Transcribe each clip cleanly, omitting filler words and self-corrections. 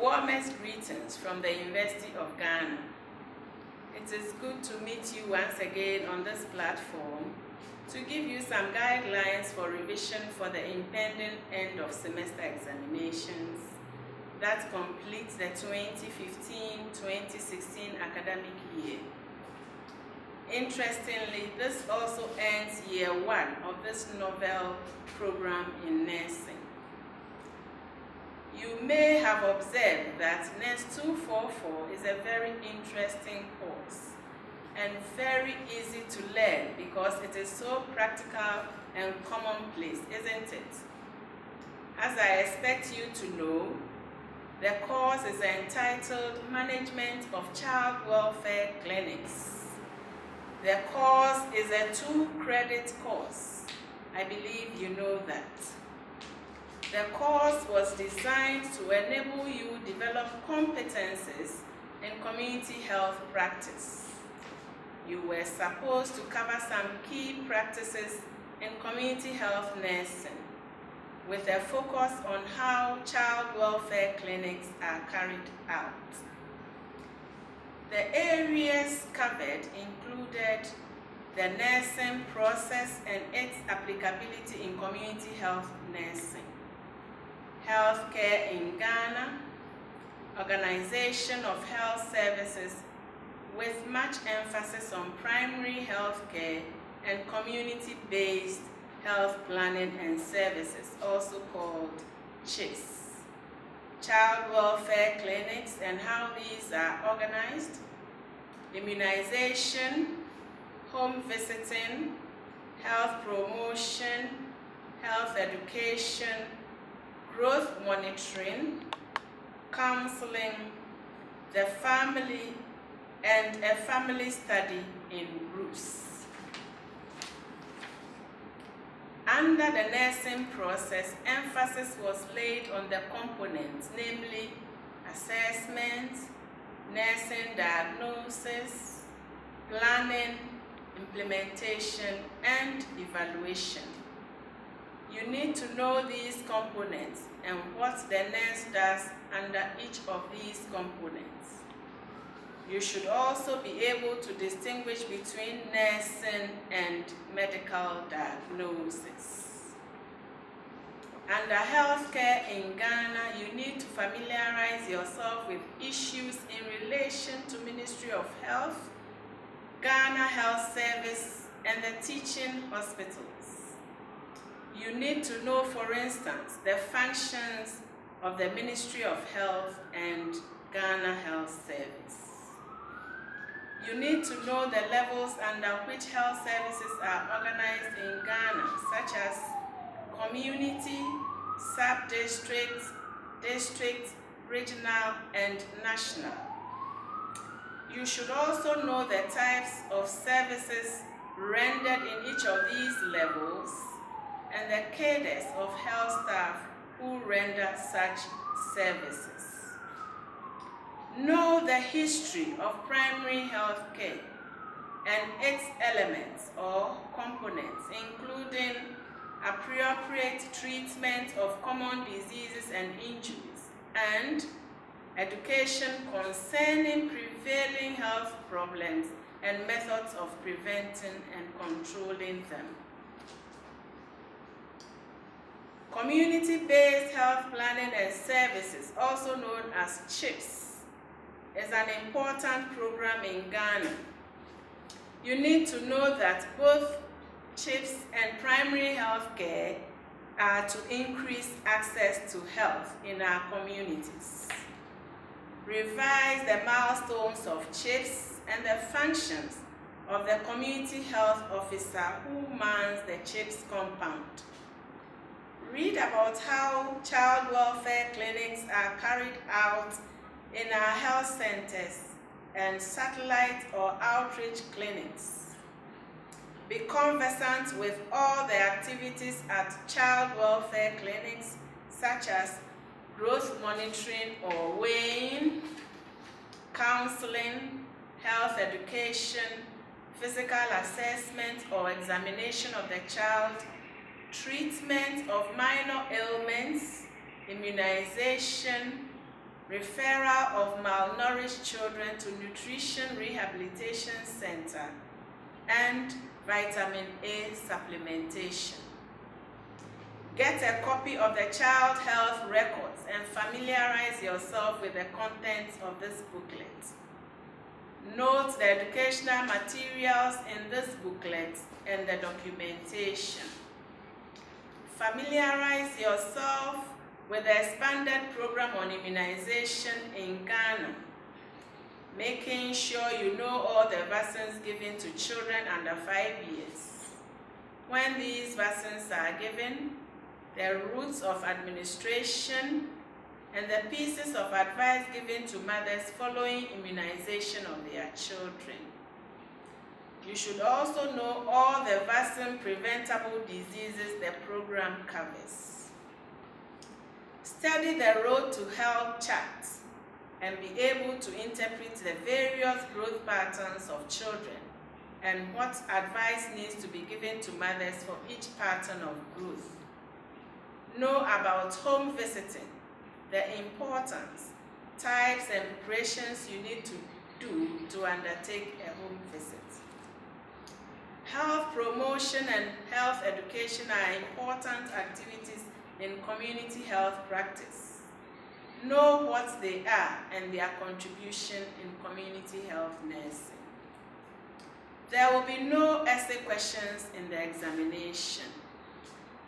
warmest greetings from the University of Ghana. It is good to meet you once again on this platform to give you some guidelines for revision for the impending end of semester examinations that completes the 2015-2016 academic year. Interestingly, this also ends year one of this novel program in nursing. You may have observed that NURS 244 is a very interesting course and very easy to learn because it is so practical and commonplace, isn't it? As I expect you to know, the course is entitled Management of Child Welfare Clinics. The course is a 2-credit course. I believe you know that. The course was designed to enable you develop competencies in community health practice. You were supposed to cover some key practices in community health nursing, with a focus on how child welfare clinics are carried out. The areas covered included the nursing process and its applicability in community health nursing, healthcare in Ghana, organization of health services with much emphasis on primary health care and community-based health planning and services, also called CHIS. Child welfare clinics and how these are organized, immunization, home visiting, health promotion, health education, growth monitoring, counseling, the family, and a family study in groups. Under the nursing process, emphasis was laid on the components, namely assessment, nursing diagnosis, planning, implementation, and evaluation. You need to know these components and what the nurse does under each of these components. You should also be able to distinguish between nursing and medical diagnosis. Under healthcare in Ghana, you need to familiarize yourself with issues in relation to Ministry of Health, Ghana Health Service, and the teaching hospitals. You need to know, for instance, the functions of the Ministry of Health and Ghana Health Service. You need to know the levels under which health services are organized in Ghana, such as community, sub-district, district, regional, and national. You should also know the types of services rendered in each of these levels and the cadres of health staff who render such services. Know the history of primary health care and its elements or components, including appropriate treatment of common diseases and injuries, and education concerning prevailing health problems and methods of preventing and controlling them. Community-based health planning and services, also known as CHIPS, is an important program in Ghana. You need to know that both CHIPS and primary health care are to increase access to health in our communities. Revise the milestones of CHIPS and the functions of the community health officer who mans the CHIPS compound. Read about how child welfare clinics are carried out in our health centers and satellite or outreach clinics. Be conversant with all the activities at child welfare clinics, such as growth monitoring or weighing, counseling, health education, physical assessment or examination of the child, treatment of minor ailments, immunization, referral of malnourished children to Nutrition Rehabilitation Center, and vitamin A supplementation. Get a copy of the Child Health Records and familiarize yourself with the contents of this booklet. Note the educational materials in this booklet and the documentation. Familiarize yourself with the expanded program on immunization in Ghana, making sure you know all the vaccines given to children under 5 years. When these vaccines are given, the routes of administration, and the pieces of advice given to mothers following immunization of their children. You should also know all the vaccine-preventable diseases the program covers. Study the Road to Health chart and be able to interpret the various growth patterns of children and what advice needs to be given to mothers for each pattern of growth. Know about home visiting, the importance, types, and preparations you need to do to undertake a home visit. Health promotion and health education are important activities in community health practice. Know what they are and their contribution in community health nursing. There will be no essay questions in the examination.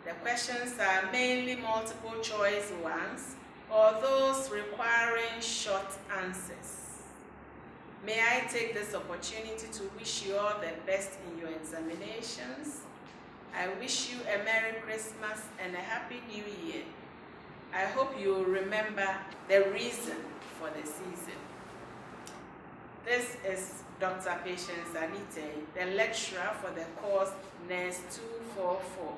The questions are mainly multiple choice ones or those requiring short answers. May I take this opportunity to wish you all the best in your examinations. I wish you a Merry Christmas and a Happy New Year. I hope you will remember the reason for the season. This is Dr. Patience Aniteye, the lecturer for the course NURS 244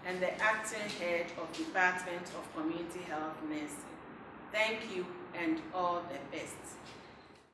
and the acting head of Department of Community Health Nursing. Thank you and all the best.